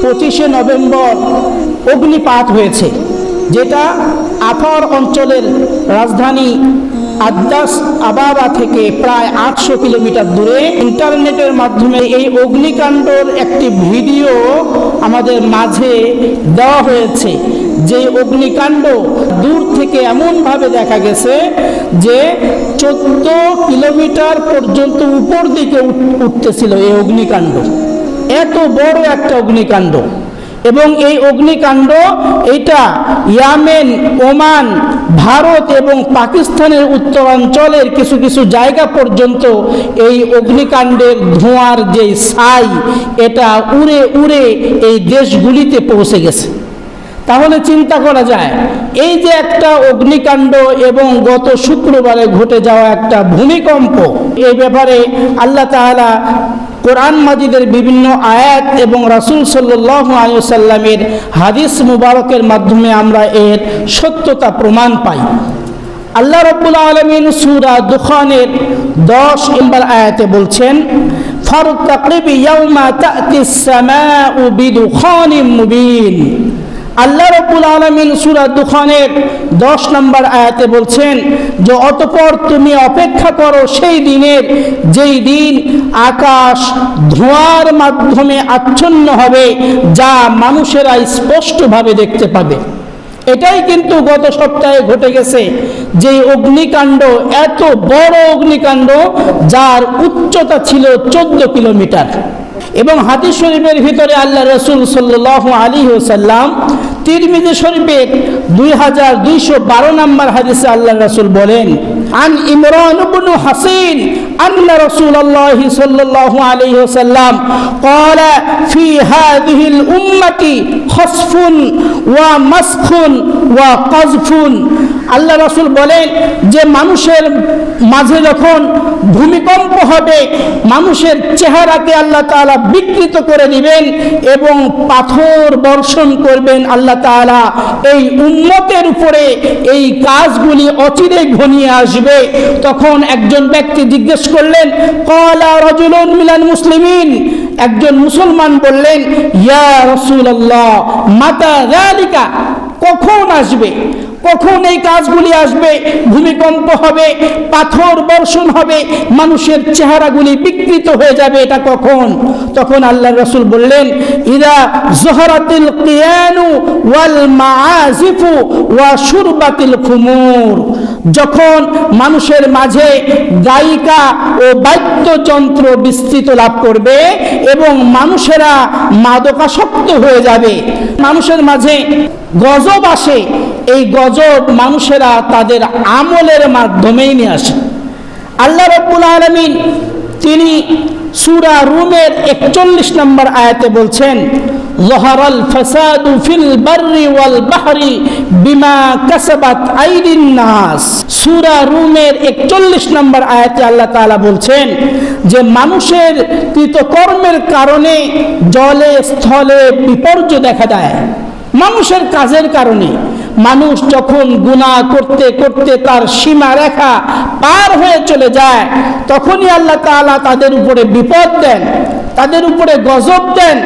25শে November অগ্নিপাত হয়েছে, যেটা আফার অঞ্চলের রাজধানী আদ্দাস আবাবা থেকে প্রায় 800 কিলোমিটার দূরে। ইন্টারনেটের মাধ্যমে এই অগ্নিকাণ্ডর একটি ভিডিও আমাদের মাঝে দেওয়া হয়েছে। যে অগ্নিকাণ্ড দূর থেকে এমনভাবে দেখা গেছে যে 14 কিলোমিটার পর্যন্ত উপর দিকে উঠতেছিল এই অগ্নিকাণ্ড। এত বড় একটা অগ্নিকাণ্ড। এবং এই অগ্নিকাণ্ড এটা ইয়েমেন, ওমান, ভারত এবং পাকিস্তানের উত্তরাঞ্চলের কিছু কিছু জায়গা পর্যন্ত এই অগ্নিকাণ্ডের ধোঁয়ার যে ছাই এটা উড়ে উড়ে এই দেশগুলিতে পৌঁছে গেছে। তাহলে চিন্তা করা যায়, এই যে একটা অগ্নিকাণ্ড এবং গত শুক্রবারে ঘটে যাওয়া একটা ভূমিকম্প, এই ব্যাপারে আল্লাহ তাআলা কোরআন মাজিদের বিভিন্ন আয়াত এবং রাসূল সাল্লাল্লাহু আলাইহি ওয়াসাল্লামের হাদিস মুবারকের মাধ্যমে আমরা এর সত্যতা প্রমাণ পাই। আল্লাহ রাব্বুল আলামিন সূরা দুখানের 10 নম্বর আয়াতে বলছেন, ফারতাকিব ইয়াওমা তা'তিস সামাউ বিদুখানিম মুবিন। আল্লাহ রাব্বুল আলামিন সূরা দুখানের 10 নম্বর আয়াতে বলছেন যে অতঃপর তুমি অপেক্ষা করো সেই দিনের, যেই দিন আকাশ ধোঁয়ার মাধ্যমে আচ্ছন্ন হবে, যা মানুষেরা স্পষ্টভাবে দেখতে পাবে। এটাই কিন্তু গত সপ্তাহে ঘটে গেছে, যে অগ্নিকাণ্ড, এত বড় অগ্নিকাণ্ড যার উচ্চতা ছিল 14 কিলোমিটার। এবং হাদিস শরীফের ভিতরে আল্লাহ রাসূল সাল্লাল্লাহু আলাইহি ওয়াসাল্লাম তিরমিজি শরীফের 2212 নম্বর হাদিসে আল্লাহ রাসূল বলেন, আন ইমরান ইবনে হাসিন আন্না রাসূলুল্লাহ সাল্লাল্লাহু আলাইহি ওয়াসাল্লাম قال في هذه الامه خسف ومسخ وقذف। আল্লাহ রাসূল বলেন যে মানুষের মাঝে যখন ভূমিকম্প হবে, মানুষের চেহারাকে আল্লাহ তাআলা বিকৃত করে দিবেন এবং পাথর বর্ষণ করবেন আল্লাহ তাআলা এই উম্মতের উপরে। এই কাজগুলি অচিরে ঘনিয়ে আসবে। তখন একজন ব্যক্তি জিজ্ঞেস করলেন, ক্বালা রাজুলুন মিনাল মুসলিমিন, একজন মুসলমান বললেন, ইয়া রাসূলুল্লাহ মাতা যালিকা, কখন আসবে, কখন এই কাজগুলি আসবে? ভূমিকম্প হবে, পাথর বর্ষণ হবে, মানুষের চেহারাগুলি বিকৃত হয়ে যাবে, এটা কখন? তখন আল্লাহর রাসূল বললেন, ইদা যহরাতিল কিয়ানু ওয়াল মাআজিফু ওয়া শুরবাতিল খুমুর, যখন মানুষের মাঝে গায়িকা ও বাদ্যযন্ত্র বিস্তৃত লাভ করবে এবং মানুষেরা মাদকাসক্ত হয়ে যাবে, মানুষের মাঝে গজব আসে, এই গজব মানুষেরা তাদের আমলের মাধ্যমেই নিয়ে আসে। আল্লাহ রাব্বুল আলামিন তিনি সূরা রুমের 41 নম্বর আয়াতে বলছেন, যহরাল ফাসাদু ফিল বাররি ওয়াল বাহরি বিমা কাসাবাত আইদিন নাস। সূরা রুমের 41 নম্বর আয়াতে আল্লাহ তাআলা বলছেন যে মানুষের কৃতকর্মের কারণে জলে স্থলে বিপর্যয় দেখা দেয়। মানুষের কাজের কারণে মানুষ যখন গুনাহ করতে করতে তার সীমা রেখা পার হয়ে চলে যায়, তখনই আল্লাহ তাআলা তাদের উপরে বিপদ দেন, তাদের উপরে গজব দেন।